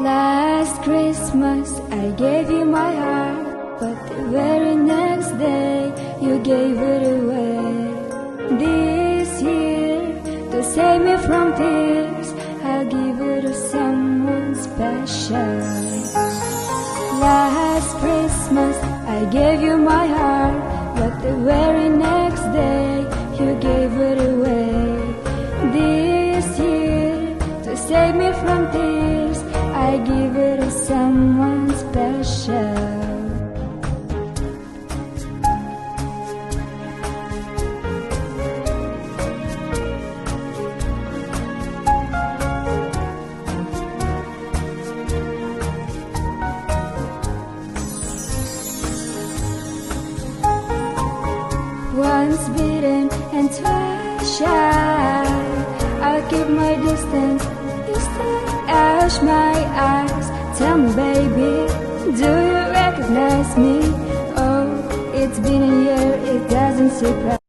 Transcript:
Last Christmas I gave you my heart, but the very next day you gave it away. This year, to save me from tears, I'll give it to someone special. Last Christmas I gave you my heart, but the very next day you gave it away. This year, to save me from tears, I give it to someone special. Once bitten and twice shy, I'll keep my distance, ash my eyes. Tell me, baby, do you recognize me? Oh, it's been a year, it doesn't surprise.